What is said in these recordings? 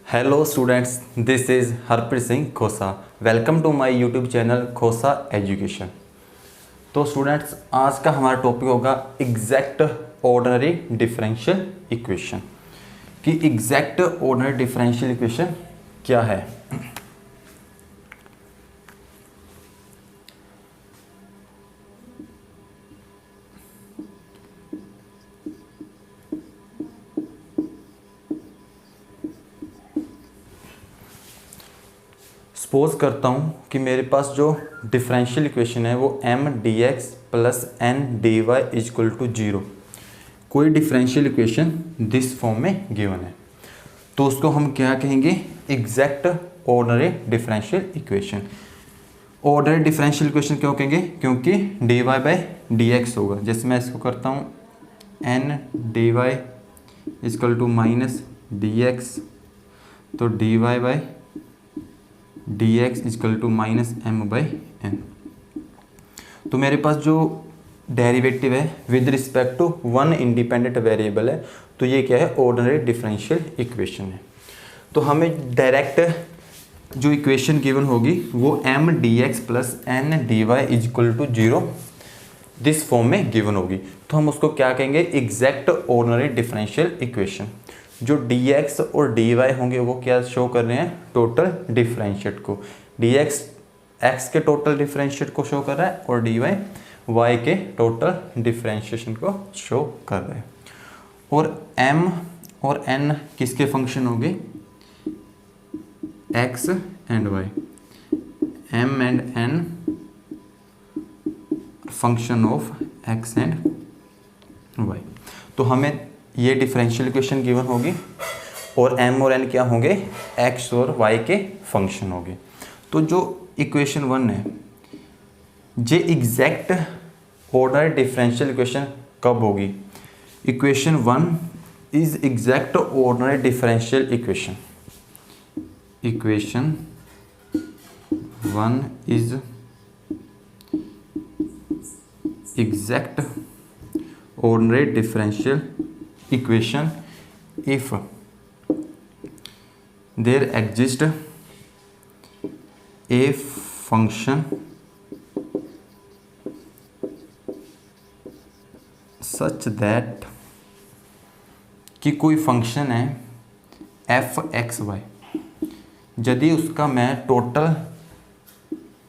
Hello students, this is Harpreet Singh Khosa. Welcome to my YouTube channel Khosa education. तो students, आज का हमारा टॉपिक होगा एग्जैक्ट ऑर्डिनरी डिफरेंशियल इक्वेशन। कि एग्जैक्ट ऑर्डिनरी डिफरेंशियल इक्वेशन क्या है। सपोज करता हूँ कि मेरे पास जो डिफरेंशियल इक्वेशन है वो M D x plus N D Y is equal to zero, कोई डिफरेंशियल इक्वेशन दिस फॉर्म में गिवन है, तो उसको हम क्या कहेंगे, exact ordinary differential equation. Ordinary differential equation क्यों कहेंगे, क्योंकि D Y by D X होगा। जैसे मैं इसको करता हूँ N D Y is equal to minus D X, तो D Y by D X is equal to minus M by N. तो मेरे पास जो डेरिवेटिव है with respect to one independent variable है, तो ये क्या है, ऑर्डिनरी डिफरेंशियल इक्वेशन है। तो हमें डायरेक्ट जो इक्वेशन गिवन होगी वो M D x plus N D y is equal to zero this form में गिवन होगी, तो हम उसको क्या कहेंगे, एग्जैक्ट ऑर्डिनरी डिफरेंशियल इक्वेशन। जो dx और dy होंगे वो क्या शो कर रहे हैं, टोटल डिफरेंशिएट को। dx x के टोटल डिफरेंशिएट को शो कर रहा है और dy y के टोटल डिफरेंशिएशन को शो कर रहे हैं। और m और n किसके फंक्शन होंगे, x and y। m and n function of x and y। तो हमें ये डिफरेंशियल इक्वेशन गिवन होगी और m और n क्या होंगे, x और y के फंक्शन होंगे। तो जो इक्वेशन वन है, ये एग्जैक्ट ऑर्डिनरी डिफरेंशियल इक्वेशन कब होगी, equation one is exact ordinary differential equation. Equation one is exact ordinary differential equation if there exists a function such that कि कोई फंक्शन है एफ एक्स वाई, यदि उसका मैं टोटल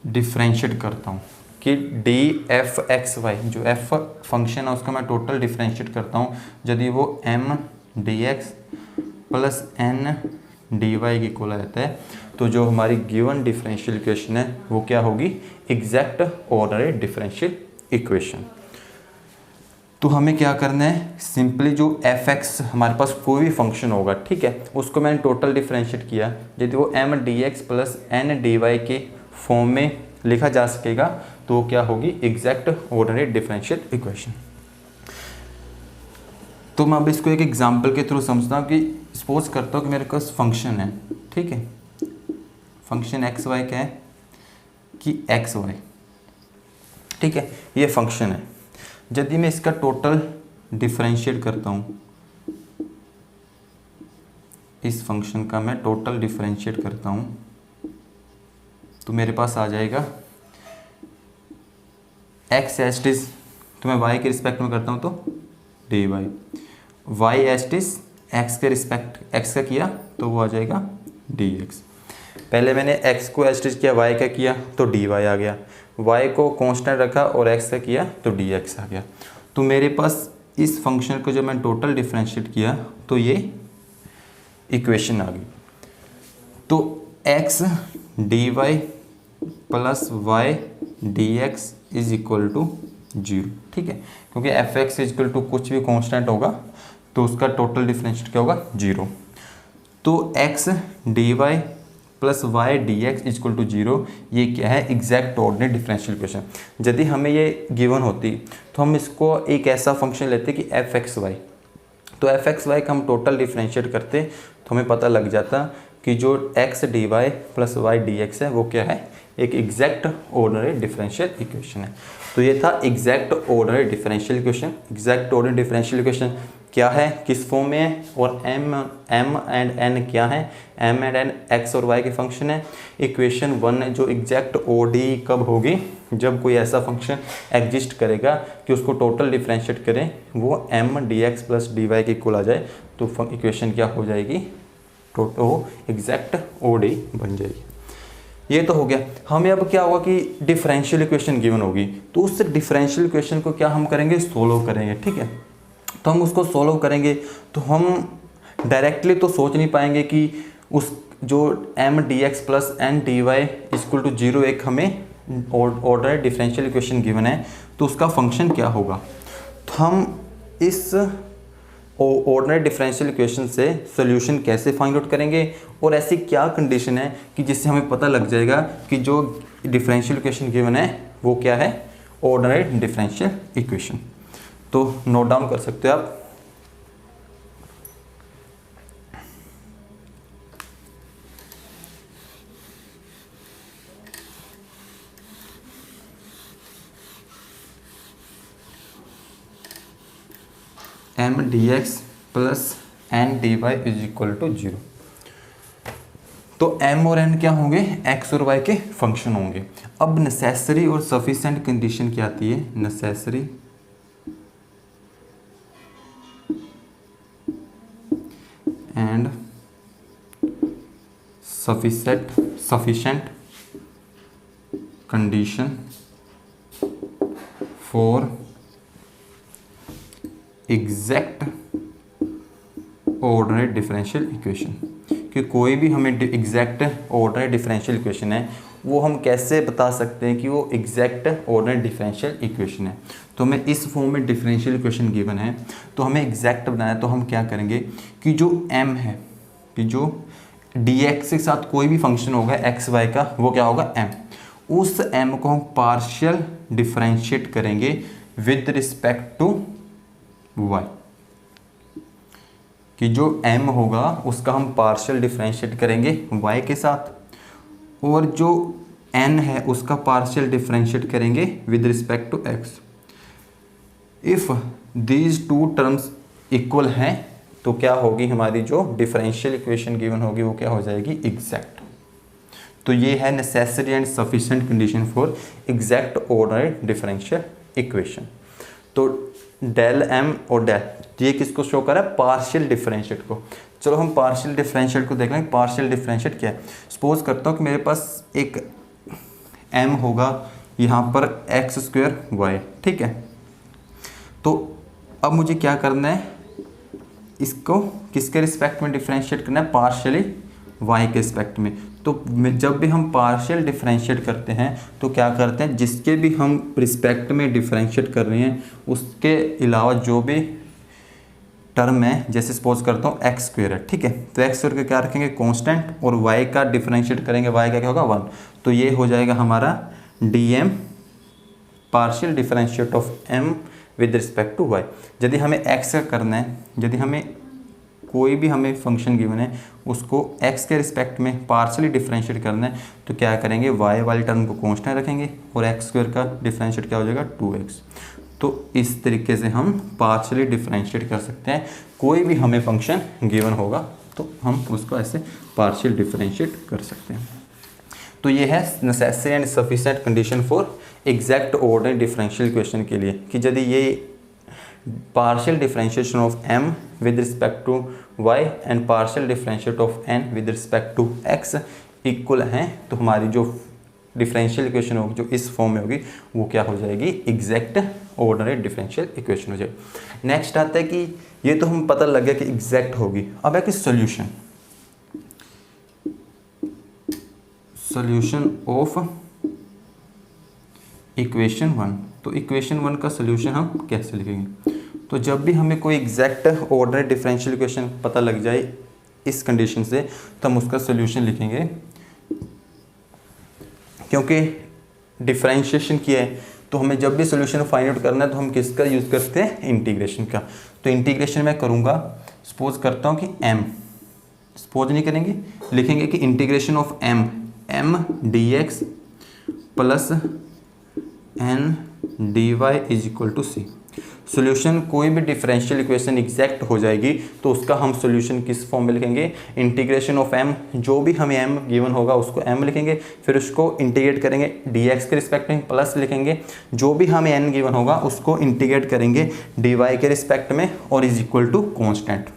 डिफरेंशिएट करता हूँ कि डी एफ एक्स वाई, जो एफ फंक्शन है उसका मैं टोटल डिफरेंशिएट करता हूँ, यदि वो M D x plus N D y की इक्वल रहता है, तो जो हमारी गिवन डिफरेंशियल इक्वेशन है वो क्या होगी, एग्जैक्ट ऑर्डिनरी डिफरेंशियल इक्वेशन। तो हमें क्या करना है, सिंपली जो एफ एक्स हमारे पास कोई भी फंक्शन होगा, ठीक है, उसको मैंने टोटल डिफरेंशिएट किया, यदि वो M D x plus N D y के फॉर्म में लिखा जा सकेगा, तो वो क्या होगी, एग्जैक्ट ऑर्डिनरी डिफरेंशियल इक्वेशन। तो मैं अब इसको एक एग्जांपल के थ्रू समझता हूँ कि सपोज करता हूँ कि मेरे पास फंक्शन है, ठीक है, फंक्शन एक्स वाई क्या है कि एक्स वाई, ठीक है, ये फंक्शन है। यदि मैं इसका टोटल डिफरेंशिएट करता हूँ, इस फंक्शन का मैं टोटल डिफरेंशिएट करता हूँ, तो मेरे पास आ जाएगा एक्स एच टिस, तो मैं y के रिस्पेक्ट में करता हूँ तो डी वाई, वाई एच टिस एक्स के रिस्पेक्ट एक्स का किया तो वो आ जाएगा डी एक्स। पहले मैंने x को एच टिस किया, y का किया तो डी वाई आ गया, y को कांस्टेंट रखा और x का किया तो डी एक्स आ गया। तो मेरे पास इस फंक्शन को जब मैं टोटल डिफरेंशिएट किया तो ये इक्वेशन आ गई। तो x d y plus y D x is equal to zero, ठीक है, क्योंकि f x is equal to कुछ भी कांस्टेंट होगा तो उसका टोटल डिफरेंशिएट क्या होगा, जीरो। तो x D y plus y D x is equal to zero, ये क्या है, एग्जैक्ट ऑर्डिनरी डिफरेंशियल इक्वेशन। यदि हमें ये गिवन होती तो हम इसको एक ऐसा फंक्शन लेते कि एफ एक्स वाई, तो एफ एक्स वाई का हम टोटल डिफरेंशिएट करते तो हमें पता लग जाता कि जो x D y plus y D x है वो क्या है, एक एग्जैक्ट ऑर्डिनरी डिफरेंशियल इक्वेशन है। तो ये था exact ordinary differential equation. Exact ordinary differential equation क्या है, किस फॉर्म में है, और एम एंड एन क्या है, एम एंड एन एक्स और वाई के फंक्शन है। इक्वेशन 1 जो एग्जैक्ट ओडी कब होगी, जब कोई ऐसा फंक्शन एग्जिस्ट करेगा कि उसको टोटल डिफरेंशिएट करें वो M D x plus d y के इक्वल आ जाए, तो इक्वेशन क्या हो जाएगी, टोटल एग्जैक्ट ओडी बन जाएगी। ये तो हो गया। हमें अब क्या होगा कि डिफरेंशियल इक्वेशन गिवन होगी, तो उस डिफरेंशियल इक्वेशन को क्या हम करेंगे, सोल्व करेंगे। ठीक है, तो हम उसको सोल्व करेंगे तो हम डायरेक्टली तो सोच नहीं पाएंगे कि उस जो m D x plus N D y equal to 0 एक हमें ऑर्डर डिफरेंशियल इक्वेशन गिवन है, तो उसका फंक्शन क्या होगा। तो हम इस ऑर्डिनरी डिफरेंशियल इक्वेशन से सॉल्यूशन कैसे फाइंड आउट करेंगे, और ऐसी क्या कंडीशन है कि जिससे हमें पता लग जाएगा कि जो डिफरेंशियल इक्वेशन गिवन है वो क्या है, ऑर्डिनरी डिफरेंशियल इक्वेशन। तो नोट डाउन कर सकते हो आप। M D x plus N D Y is equal to 0। तो एम और एन क्या होंगे, एक्स और वाई के फंक्शन होंगे। अब नेसेसरी और सफिशिएंट कंडीशन क्या आती है, necessary and sufficient condition for exact ordinary differential equation. कि कोई भी हमें एग्जैक्ट ऑर्डिनरी डिफरेंशियल इक्वेशन है वो हम कैसे बता सकते हैं कि वो एग्जैक्ट ऑर्डिनरी डिफरेंशियल इक्वेशन है। तो हमें इस फॉर्म में डिफरेंशियल इक्वेशन गिवन है, तो हमें एग्जैक्ट बनाना है, तो हम क्या करेंगे कि जो m है, कि जो dx के साथ कोई भी फंक्शन होगा एक्स वाई का, वो क्या होगा m, उस m को हम पार्शियल डिफरेंशिएट करेंगे विद रिस्पेक्ट टू y। कि जो m होगा उसका हम पार्शियल डिफरेंशिएट करेंगे y के साथ, और जो n है उसका पार्शियल डिफरेंशिएट करेंगे with respect to x। If these two terms equal हैं तो क्या होगी, हमारी जो डिफरेंशियल इक्वेशन गिवन होगी वो क्या हो जाएगी, एग्जैक्ट। तो ये है necessary and sufficient condition for exact ordinary differential equation. तो डेल एम और डेल ये किसको शो कर रहा है, पार्शियल डिफरेंशिएट को। चलो हम पार्शियल डिफरेंशिएट को देख लेंगे। पार्शियल डिफरेंशिएट क्या है, सपोज करता हूँ कि मेरे पास एक m होगा यहाँ पर एक्स स्क्वायर वाई, ठीक है। तो अब मुझे क्या करना है, इसको किसके रिस्पेक्ट में डिफरेंशिएट करना है, पार्शियली y के रिस्पेक्ट में। तो जब भी हम पार्शियल डिफरेंशिएट करते हैं तो क्या करते हैं, जिसके भी हम रिस्पेक्ट में डिफरेंशिएट कर रहे हैं उसके अलावा जो भी टर्म है, जैसे सपोज करता हूँ एक्स स्क्वायर है, ठीक है, तो एक्स स्क्वायर का क्या रखेंगे कांस्टेंट, और y का डिफरेंशिएट करेंगे, y का क्या होगा 1। तो ये हो जाएगा हमारा dm partial differentiate of m with respect to y। यदि हमें x का करना है, यदि हमें कोई भी हमें फंक्शन गिवन है उसको x के रिस्पेक्ट में पार्शियली डिफरेंशिएट करना है, तो क्या करेंगे, y वाली टर्म को कांस्टेंट रखेंगे और एक्स स्क्वायर का डिफरेंशिएट क्या हो जाएगा 2x। तो इस तरीके से हम पार्शियली डिफरेंशिएट कर सकते हैं। कोई भी हमें फंक्शन गिवन होगा तो हम उसको ऐसे पार्शियल डिफरेंशिएट कर सकते हैं। तो ये है necessary and sufficient condition for exact ordinary differential equation के लिए, कि यदि ये partial differentiation of m with respect to y and partial differentiate of n with respect to x equal हैं, तो हमारी जो डिफरेंशियल इक्वेशन होगी जो इस फॉर्म में होगी वो क्या हो जाएगी, एग्जैक्ट ऑर्डिनरी डिफरेंशियल इक्वेशन हो जाएगी। नेक्स्ट आता है कि ये तो हम पता लग गया कि एग्जैक्ट होगी, अब है कि सॉल्यूशन, सॉल्यूशन ऑफ इक्वेशन 1। तो इक्वेशन 1 का सॉल्यूशन हम कैसे लिखेंगे, तो जब भी हमें कोई एग्जैक्ट ऑर्डिनरी डिफरेंशियल इक्वेशन पता लग जाए इस कंडीशन से, तो हम उसका सॉल्यूशन लिखेंगे। क्योंकि डिफरेंशिएशन किया है तो हमें जब भी सॉल्यूशन फाइंड आउट करना है तो हम किसका यूज़ करते हैं, इंटीग्रेशन का। तो इंटीग्रेशन मैं करूँगा, सपोज करता हूँ कि m, सपोज नहीं करेंगे, लिखेंगे कि integration of m d x plus N D Y is equal to c. Solution कोई भी डिफरेंशियल इक्वेशन एग्जैक्ट हो जाएगी तो उसका हम सोल्यूशन किस फॉर्म में लिखेंगे, इंटीग्रेशन ऑफ एम, जो भी हमें एम गिवन होगा उसको एम लिखेंगे, फिर उसको इंटीग्रेट करेंगे डीएक्स के रिस्पेक्ट में, प्लस लिखेंगे जो भी हमें एन गिवन होगा उसको इंटीग्रेट करेंगे डीवाई के रिस्पेक्ट में और इज इक्वल टू कॉन्स्टेंट।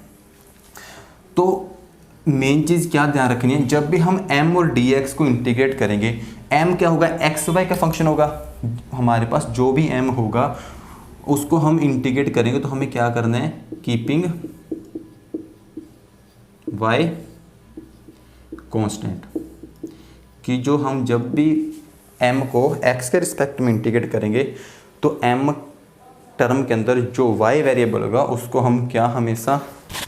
तो मेन चीज़ क्या ध्यान रखनी है, जब भी हम m और dx को इंटीग्रेट करेंगे, m क्या होगा, एक्स वाई का फंक्शन होगा, हमारे पास जो भी m होगा उसको हम इंटीग्रेट करेंगे तो हमें क्या करना है, कीपिंग y कांस्टेंट, कि जो हम जब भी m को x के रिस्पेक्ट में इंटीग्रेट करेंगे तो m टर्म के अंदर जो y वेरिएबल होगा उसको हम क्या हमेशा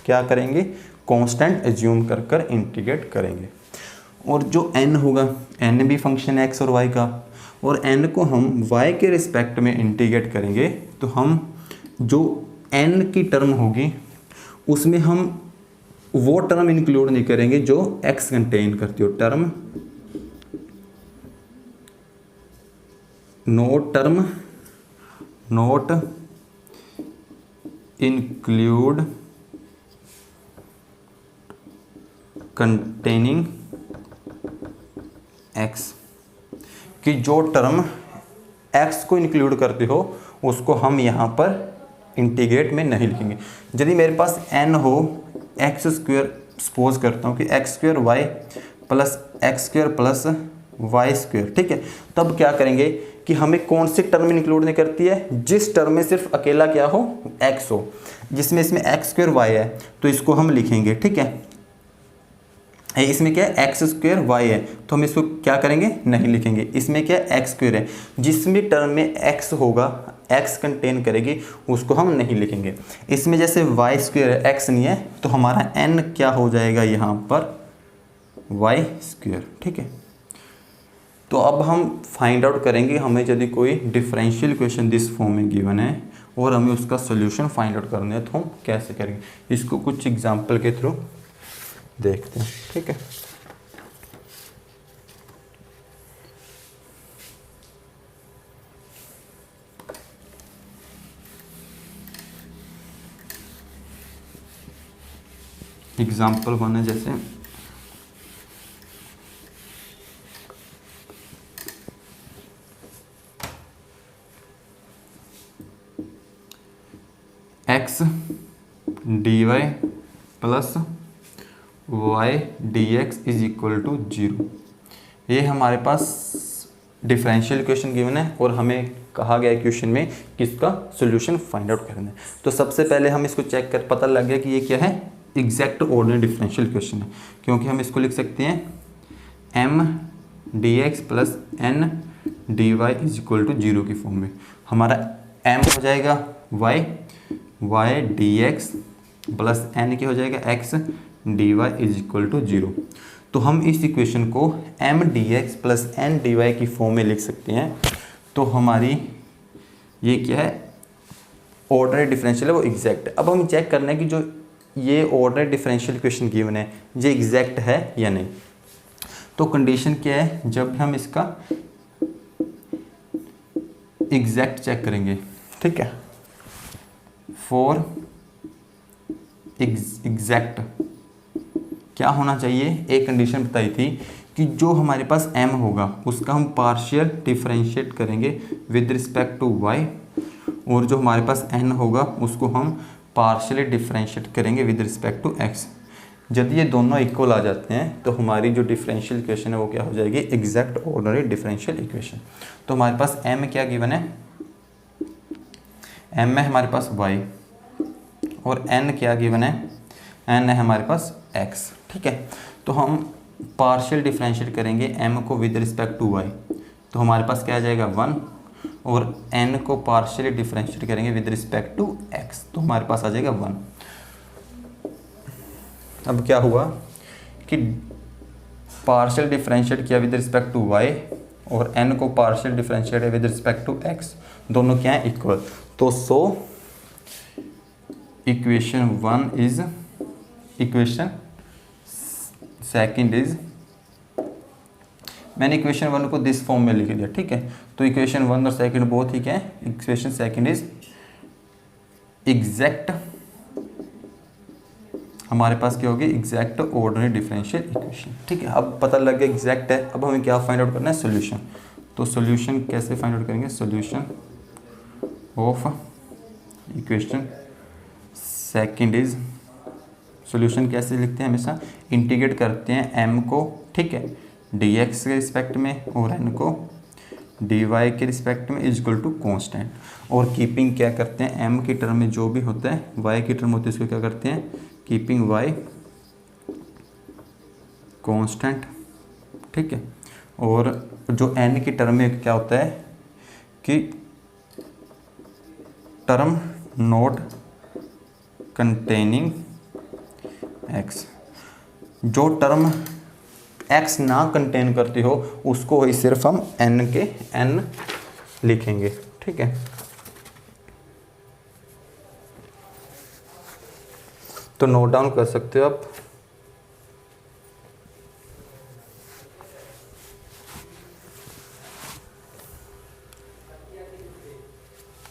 क्या करेंगे, कांस्टेंट एज्यूम कर कर इंटीग्रेट करेंगे। और जो n होगा, n भी फंक्शन है x और y का, और n को हम y के रिस्पेक्ट में इंटीग्रेट करेंगे तो हम जो n की टर्म होगी उसमें हम वो टर्म इंक्लूड नहीं करेंगे जो x कंटेन करती हो, term note include containing x, कि जो टर्म x को इंक्लूड करती हो उसको हम यहाँ पर इंटीग्रेट में नहीं लिखेंगे। यदि मेरे पास n हो एक्स स्क्वायर, सपोज करता हूँ कि x square y plus x square plus y square, ठीक है, तब क्या करेंगे कि हमें कौन सी टर्म इंक्लूड नहीं करती है, जिस टर्म में सिर्फ अकेला क्या हो, x हो, जिसमें इसमें एक्स स्क्वायर वाई है तो इसको हम लिखेंगे, ठीक है, इसमें क्या है एक्स स्क्वायर वाई है तो हम इसको क्या करेंगे, नहीं लिखेंगे। इसमें क्या एक्स स्क्वायर है, जिसमें टर्म में एक्स होगा, एक्स कंटेन करेगी, उसको हम नहीं लिखेंगे। इसमें जैसे वाई स्क्वायर है, एक्स नहीं है, तो हमारा एन क्या हो जाएगा यहाँ पर, वाई स्क्वायर, ठीक है। तो अब हम फाइंड आउट करेंगे, हमें यदि कोई डिफरेंशियल इक्वेशन दिस फॉर्म में गिवन है और हमें उसका सोल्यूशन फाइंड आउट करना है तो हम कैसे करेंगे, इसको कुछ एग्जाम्पल के थ्रू देखते हैं, ठीक है। एग्जाम्पल 1 है जैसे x dy plus y dx is equal to 0। ये हमारे पास डिफरेंशियल इक्वेशन गिवन है और हमें कहा गया है क्वेश्चन में कि इसका सोल्यूशन फाइंड आउट करना है। तो सबसे पहले हम इसको चेक कर, पता लग गया कि ये क्या है, एग्जैक्ट ऑर्डिनरी डिफरेंशियल इक्वेशन है, क्योंकि हम इसको लिख सकते हैं m dx plus n dy is equal to 0 की फॉर्म में। हमारा m हो जाएगा y dx प्लस n क्या हो जाएगा x dy is equal to 0। तो हम इस इक्वेशन को m dx plus n dy की फॉर्म में लिख सकते हैं। तो हमारी ये क्या है, ऑर्डिनरी डिफरेंशियल है, वो एग्जैक्ट है। अब हम चेक करना है कि जो ये ऑर्डिनरी डिफरेंशियल इक्वेशन गिवन है ये एग्जैक्ट है या नहीं। तो कंडीशन क्या है, जब हम इसका एग्जैक्ट चेक करेंगे, ठीक है, फॉर एग्जैक्ट क्या होना चाहिए, एक कंडीशन बताई थी कि जो हमारे पास m होगा उसका हम पार्शियल डिफरेंशिएट करेंगे विद रिस्पेक्ट टू y, और जो हमारे पास n होगा उसको हम पार्शियली डिफरेंशिएट करेंगे विद रिस्पेक्ट टू x। यदि ये दोनों इक्वल आ जाते हैं तो हमारी जो डिफरेंशियल इक्वेशन है वो क्या हो जाएगी, एग्जैक्ट ऑर्डिनरी डिफरेंशियल इक्वेशन। तो हमारे पास m क्या गिवन है, m है हमारे पास y, और n क्या गिवन है, n है हमारे पास x, ठीक है। तो हम पार्शियल डिफरेंशिएट करेंगे m को विद रिस्पेक्ट टू y, तो हमारे पास क्या आ जाएगा 1, और n को पार्शियली डिफरेंशिएट करेंगे विद रिस्पेक्ट टू x, तो हमारे पास आ जाएगा 1। अब क्या हुआ कि पार्शियल डिफरेंशिएट किया विद रिस्पेक्ट टू y और n को partial differentiate with respect to x, दोनों क्या है, इक्वल। तो so equation 1 is, equation second is मैंने इक्वेशन 1 को दिस फॉर्म में लिख दिया, ठीक है। तो इक्वेशन 1 और सेकंड बोथ ही क्या है, इक्वेशन सेकंड इज एग्जैक्ट, हमारे पास क्या होगी, एग्जैक्ट ऑर्डिनरी डिफरेंशियल इक्वेशन, ठीक है। अब पता लग गया एग्जैक्ट है, अब हमें क्या फाइंड आउट करना है, सोल्यूशन। तो सोल्यूशन कैसे फाइंड आउट करेंगे, solution of equation second is, solution कैसे लिखते हैं, हमेशा इंटीग्रेट करते हैं m को, ठीक है, dx के रिस्पेक्ट में और n को dy के रिस्पेक्ट में इज इक्वल टू कॉन्स्टेंट, और कीपिंग क्या करते हैं, m की टर्म में जो भी होता है, y की टर्म होती है उसको क्या करते हैं, कीपिंग y कॉन्स्टेंट, ठीक है। और जो n की टर्म में क्या होता है कि टर्म नॉट कंटेनिंग x, जो टर्म x ना कंटेन करती हो उसको ही सिर्फ हम n के n लिखेंगे, ठीक है। तो नोट डाउन कर सकते हो आप।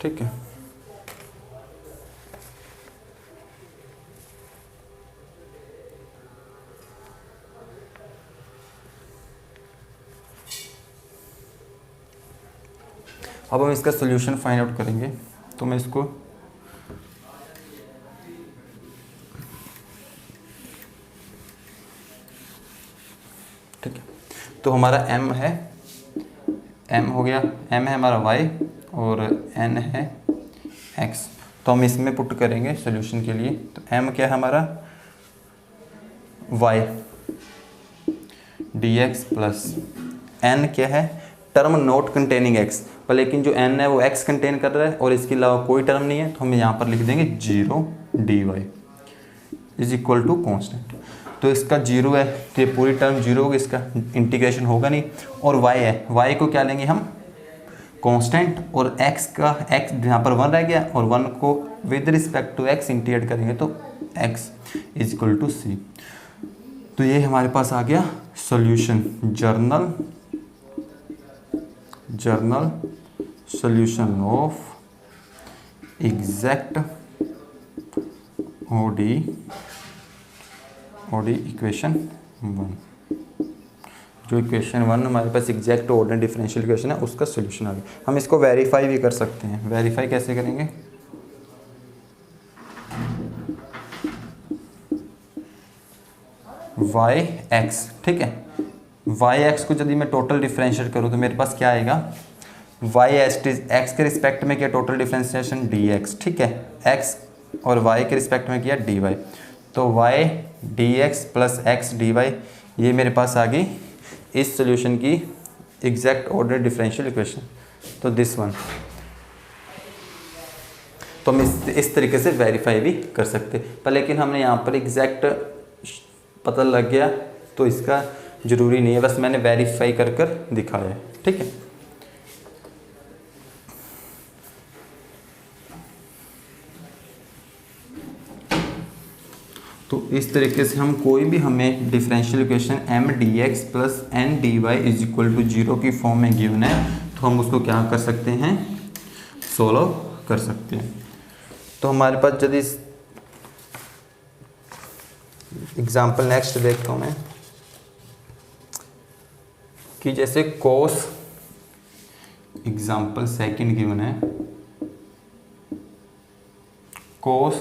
ठीक है, अब हम इसका सॉल्यूशन फाइंड आउट करेंगे। तो मैं इसको ठीक है, तो हमारा m है, m हो गया, m है हमारा y और n है x। तो हम इसमें पुट करेंगे सॉल्यूशन के लिए। तो m क्या है हमारा, y dx प्लस n क्या है, टर्म नॉट कंटेनिंग x, पर लेकिन जो n है वो x कंटेन कर रहा है और इसके अलावा कोई टर्म नहीं है, तो हम यहाँ पर लिख देंगे 0 dy is equal to constant. तो इसका 0 है तो ये पूरी टर्म 0 होगी, इसका इंटीग्रेशन होगा नहीं। और y है, y को क्या लेंगे हम, कांस्टेंट, और x का x यहाँ पर 1 रह गया और 1 को with respect to x integrate करेंगे तो x is equal to c। तो ये हमारे पास आ गया solution, general solution of exact ODE equation 1। जो इक्वेशन 1 हमारे पास एग्जैक्ट ऑर्डिनरी डिफरेंशियल इक्वेशन है उसका सॉल्यूशन आ गया। हम इसको वेरीफाई भी कर सकते हैं। वेरीफाई कैसे करेंगे, yx, ठीक है, yx को यदि मैं टोटल डिफरेंशिएट करूँ तो मेरे पास क्या आएगा, x के रिस्पेक्ट में किया टोटल डिफरेंशिएशन dx, ठीक है, x और y के रिस्पेक्ट में किया dy, तो y dx plus x dy, ये मेरे पास आ गई इस सॉल्यूशन की एग्जैक्ट ऑर्डिनरी डिफरेंशियल इक्वेशन। तो दिस वन, तो हम इस तरीके से वेरीफाई भी कर सकते, पर लेकिन हमने यहाँ पर एग्जैक्ट पता लग गया तो इसका ज़रूरी नहीं है, बस मैंने वेरीफाई कर दिखाया है, ठीक है। तो इस तरीके से हम कोई भी हमें differential equation m dx plus n dy is equal to 0 की फॉर्म में गिवन है तो हम उसको क्या कर सकते हैं, सोल्व कर सकते हैं। तो हमारे पास यदि एग्जाम्पल नेक्स्ट देखता हूँ मैं कि जैसे कोस, एग्जाम्पल सेकंड गिवन है, cos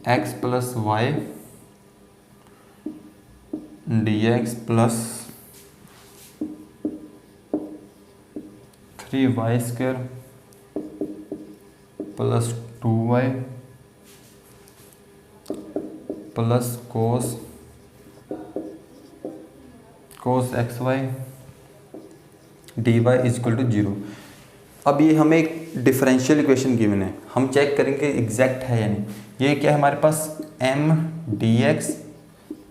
x plus y dx plus 3y square plus 2y plus cos x y d Y is equal to 0। अब ये हमें एक डिफरेंशियल इक्वेशन गिवन है, हम चेक करेंगे एग्जैक्ट है या नहीं। ये क्या है हमारे पास m dx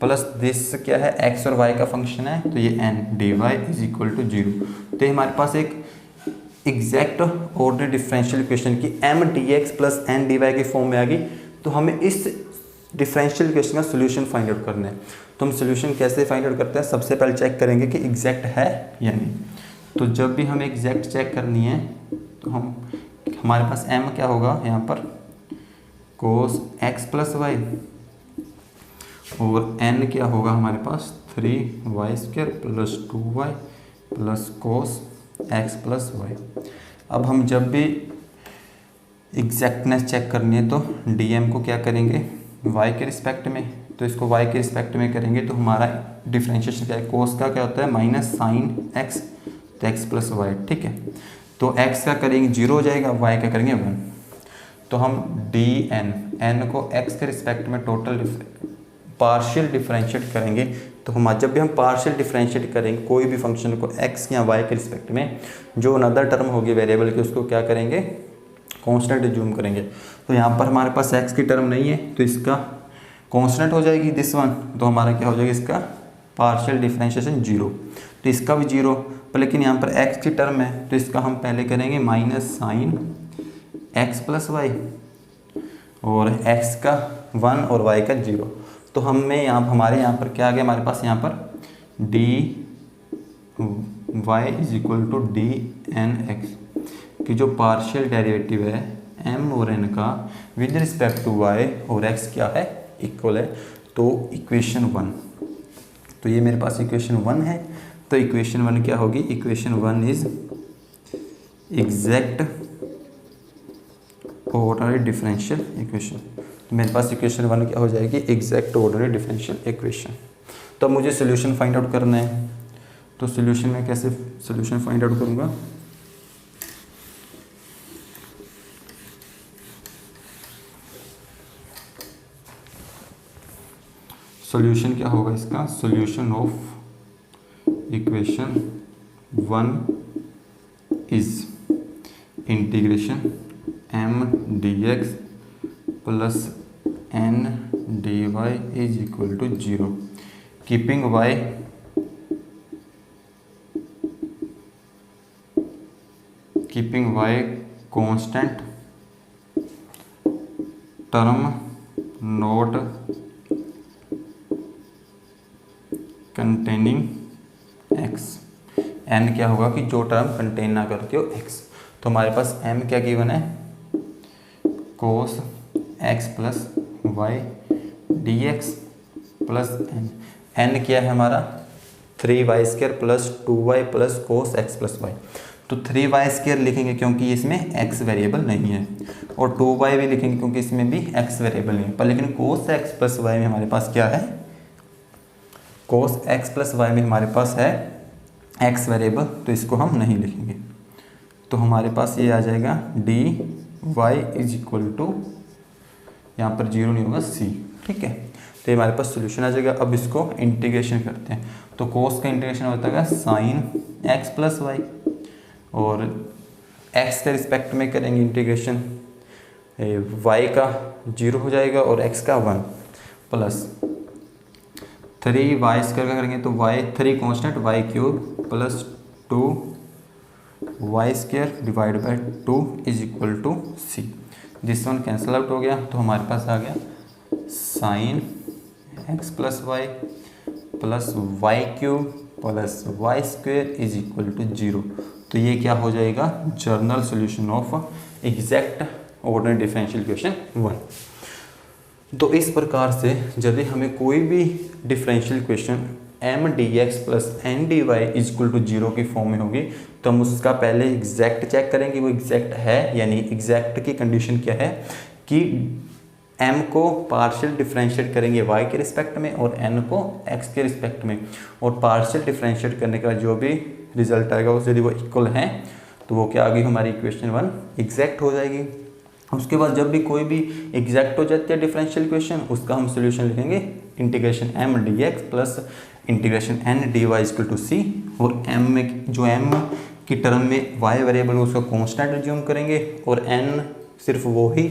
प्लस दिस क्या है x और y का फंक्शन है, तो ये n dy is equal to 0। तो ये हमारे पास एक एग्जैक्ट ऑर्डिनरी डिफरेंशियल इक्वेशन की m dx plus n dy की फॉर्म में आ गई। तो हमें इस डिफरेंशियल इक्वेशन का सोल्यूशन फाइंड आउट करना है। तो हम सोल्यूशन कैसे फाइंड आउट करते हैं, सबसे पहले चेक करेंगे कि एग्जैक्ट है या नहीं। तो जब भी हमें एग्जैक्ट चेक करनी है तो हमारे पास m क्या होगा यहाँ पर cos x प्लस वाई, और n क्या होगा हमारे पास 3y² plus 2y plus cos x plus y. अब हम जब भी एग्जैक्टनेस चेक करनी है तो dm को क्या करेंगे y के रिस्पेक्ट में, तो इसको y के रिस्पेक्ट में करेंगे तो हमारा डिफ्रेंशिएशन क्या है, कोस का क्या होता है माइनस साइन x, तो x प्लस वाई, ठीक है। तो x का करेंगे 0 हो जाएगा, y का करेंगे 1। तो हम n को x के रिस्पेक्ट में टोटल पार्शियल डिफरेंशिएट करेंगे। तो हम जब भी हम पार्शियल डिफरेंशिएट करेंगे कोई भी फंक्शन को x या y के रिस्पेक्ट में, जो अनदर टर्म होगी वेरिएबल की उसको क्या करेंगे कांस्टेंट एज्यूम करेंगे। तो यहाँ पर हमारे पास x की टर्म नहीं है तो इसका कांस्टेंट हो जाएगी दिस वन, तो हमारा क्या हो जाएगा इसका पार्शियल डिफरेंशिएशन 0, तो इसका भी 0। पर लेकिन यहाँ पर x की टर्म है तो इसका हम पहले करेंगे minus sine x plus y, और x का 1 और y का 0। तो हमारे यहाँ पर क्या आ गया, हमारे पास यहाँ पर dy is equal to d n x की जो पार्शियल डेरिवेटिव है m और n का विद रिस्पेक्ट टू y और x क्या है इक्वल है, तो इक्वेशन 1। तो ये मेरे पास इक्वेशन 1 है। तो इक्वेशन 1 क्या होगी, equation 1 is exact ordinary differential equation. तो मेरे पास इक्वेशन 1 क्या हो जाएगी, एग्जैक्ट ऑर्डिनरी डिफरेंशियल इक्वेशन। तो अब मुझे सोल्यूशन फाइंड आउट करना है। तो सोल्यूशन में कैसे सोल्यूशन फाइंड आउट करूँगा, सोल्यूशन क्या होगा इसका, solution of equation 1 is integration m dx plus n dy is equal to 0, keeping y constant, term not containing x। n क्या होगा कि जो टर्म कंटेन ना करती हो x। तो हमारे पास m क्या गिवन है, cos x plus y D x plus n क्या है हमारा 3y² plus 2y plus cos x plus y. तो 3y² लिखेंगे क्योंकि इसमें x वेरिएबल नहीं है, और 2y भी लिखेंगे क्योंकि इसमें भी x वेरिएबल नहीं है। पर लेकिन कोस x प्लस वाई में हमारे पास क्या है, कोस x प्लस वाई में हमारे पास है x वेरिएबल, तो इसको हम नहीं लिखेंगे। तो हमारे पास ये आ जाएगा dy इज इक्वल टू, यहाँ पर 0 नहीं होगा c, ठीक है। तो ये हमारे पास सोल्यूशन आ जाएगा। अब इसको इंटीग्रेशन करते हैं। तो कोस का इंटीग्रेशन होता है साइन x प्लस वाई, और x के रिस्पेक्ट में करेंगे इंटीग्रेशन, y का 0 हो जाएगा और x का 1 प्लस 3y² का करेंगे तो y 3 constant y³ plus 2y² divide by 2 is equal to c। This one cancel out हो गया, तो हमारे पास आ गया sine x plus y plus y³ plus y² is equal to 0। तो ये क्या हो जाएगा, general solution of exact ordinary differential equation 1। तो इस प्रकार से जब हमें कोई भी differential equation m dx plus n dy is equal to 0 की फॉर्म में होगी, तो हम उसका पहले एग्जैक्ट चेक करेंगे वो एग्जैक्ट है, यानी एग्जैक्ट की कंडीशन क्या है कि m को पार्शियल डिफरेंशिएट करेंगे y के रिस्पेक्ट में और n को x के रिस्पेक्ट में, और पार्शियल डिफरेंशिएट करने का जो भी रिजल्ट आएगा उस यदि वो इक्वल हैं तो वो क्या आ गई हमारी इक्वेशन 1 एग्जैक्ट हो जाएगी। उसके बाद जब भी कोई भी एग्जैक्ट हो जाती है डिफरेंशियल इक्वेशन, उसका हम सोल्यूशन लिखेंगे integration m dx plus integration n dy equal to c, और m में जो m की टर्म में y वेरिएबल उसका कांस्टेंट एज्यूम करेंगे और n सिर्फ वो ही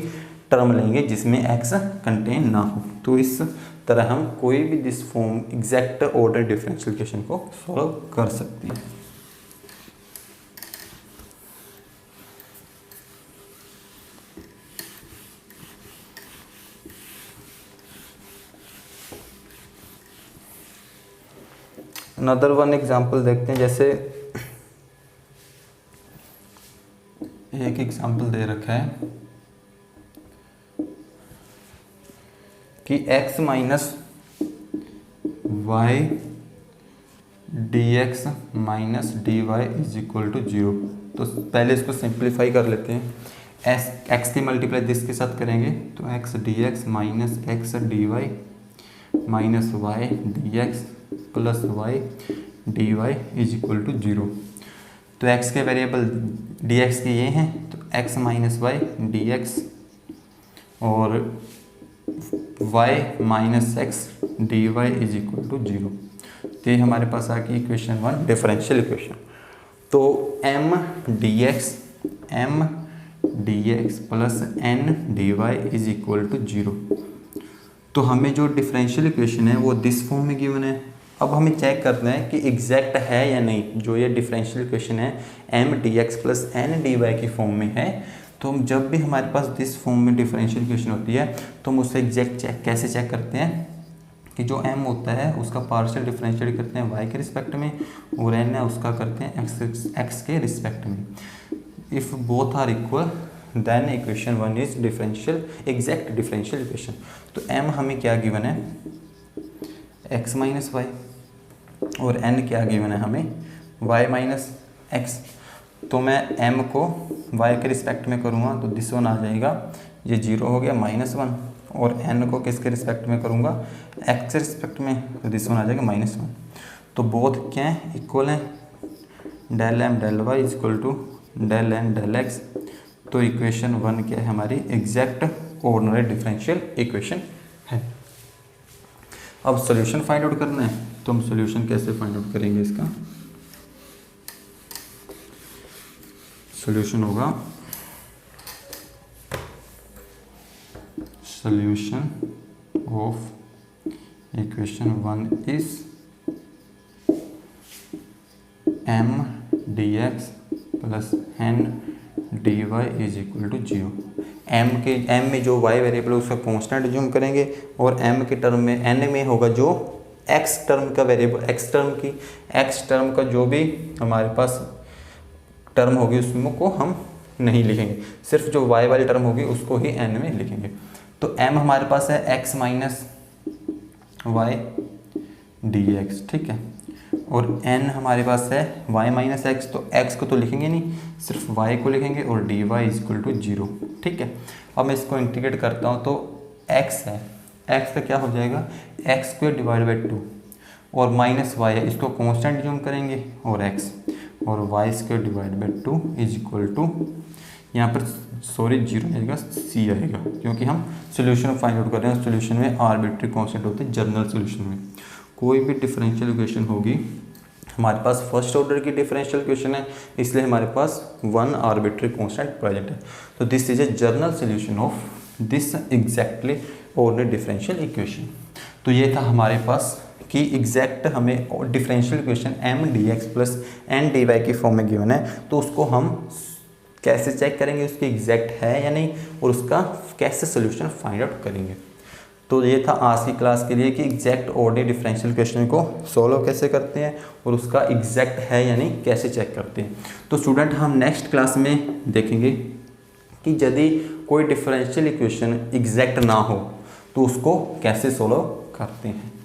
टर्म लेंगे जिसमें x कंटेन ना हो। तो इस तरह हम कोई भी this form exact order differential equation को सॉल्व कर सकते हैं। अनदर वन एग्जांपल देखते हैं। जैसे एक एग्जांपल दे रखा है कि x minus Y D x minus d Y is equal to 0। तो पहले इसको सिंप्लीफाई कर लेते हैं। एक्स की मल्टीप्लाई दिस के साथ करेंगे तो x d x minus x D y minus Y D x plus y d Y is equal to 0। तो एक्स के वेरिएबल डी एक्स के ये हैं, तो X minus Y D X और Y minus x D Y is equal to 0। तो ये हमारे पास आ गई इक्वेशन 1 डिफरेंशियल इक्वेशन। तो M D x plus N D Y is equal to 0। तो हमें जो डिफरेंशियल इक्वेशन है वो दिस फॉर्म में गिवन है। अब हमें चेक करना है कि एग्जैक्ट है या नहीं। जो ये डिफरेंशियल इक्वेशन है m D x plus N D y की फॉर्म में है, तो हम जब भी हमारे पास दिस फॉर्म में डिफरेंशियल इक्वेशन होती है तो हम उससे एग्जैक्ट कैसे चेक करते हैं कि जो m होता है उसका पार्शियल डिफरेंशिएट करते हैं y के रिस्पेक्ट में और n है उसका करते हैं x के रिस्पेक्ट में। If both are equal then equation 1 is differential exact differential equation. तो m हमें क्या गिवन है x माइनस वाई और n क्या गिवन है हमें y माइनस एक्स। तो मैं m को y के रिस्पेक्ट में करूँगा तो दिस वन आ जाएगा, ये 0 हो गया -1, और n को किसके रिस्पेक्ट में करूँगा x के रिस्पेक्ट में, तो दिस वन आ जाएगा -1। तो बोथ क्या हैं इक्वल हैं, del m del y is equal to del n del x। तो इक्वेशन 1 क्या है हमारी एग्जैक्ट ऑर्डिनरी डिफरेंशियल इक्वेशन है। अब सॉल्यूशन फाइंड आउट करना है, तो हम सॉल्यूशन कैसे फाइंड आउट करेंगे इसका। सॉल्यूशन होगा solution of equation 1 is m dx plus n dy is equal to 0। m में जो y वेरिएबल है उसका कांस्टेंट ज्यूम करेंगे और m के टर्म में n में होगा जो x टर्म का वेरिएबल x टर्म का जो भी हमारे पास टर्म होगी उसमें को हम नहीं लिखेंगे, सिर्फ जो y वाली टर्म होगी उसको ही n में लिखेंगे। तो m हमारे पास है x minus Y D x, ठीक है, और n हमारे पास है y माइनस एक्स। तो x को तो लिखेंगे नहीं, सिर्फ y को लिखेंगे और d Y is equal to 0, ठीक है। अब मैं इसको इंटीग्रेट करता हूँ तो x है, x का क्या हो जाएगा एक्स स्क्वायर डिवाइड बाई 2 और माइनस y है, इसको कांस्टेंट ज्यूम करेंगे और x और y square divide by 2 is equal to, यहाँ पर सॉरी 0 आएगा c आएगा, क्योंकि हम सोल्यूशन फाइंड आउट कर रहे हैं। सोल्यूशन में आर्बिट्री कांस्टेंट होते हैं। जनरल सोल्यूशन में कोई भी डिफरेंशियल इक्वेशन होगी, हमारे पास फर्स्ट ऑर्डर की डिफरेंशियल इक्वेशन है, इसलिए हमारे पास 1 आर्बिट्री कांस्टेंट प्रेजेंट है। तो this is a general solution of this exactly ordinary differential equation. तो ये था हमारे पास कि एग्जैक्ट हमें differential equation m D x plus N D y की फॉर्म में गिवन है, तो उसको हम कैसे चेक करेंगे उसकी एग्जैक्ट है या नहीं, और उसका कैसे सोल्यूशन फाइंड आउट करेंगे। तो ये था आज की क्लास के लिए कि एग्जैक्ट ऑर्डिनरी डिफरेंशियल इक्वेशन को सोल्व कैसे करते हैं और उसका एग्जैक्ट है या नहीं कैसे चेक करते हैं। तो स्टूडेंट हम नेक्स्ट क्लास में देखेंगे कि यदि कोई डिफरेंशियल इक्वेशन एग्जैक्ट ना हो तो उसको कैसे सोल्व करते हैं।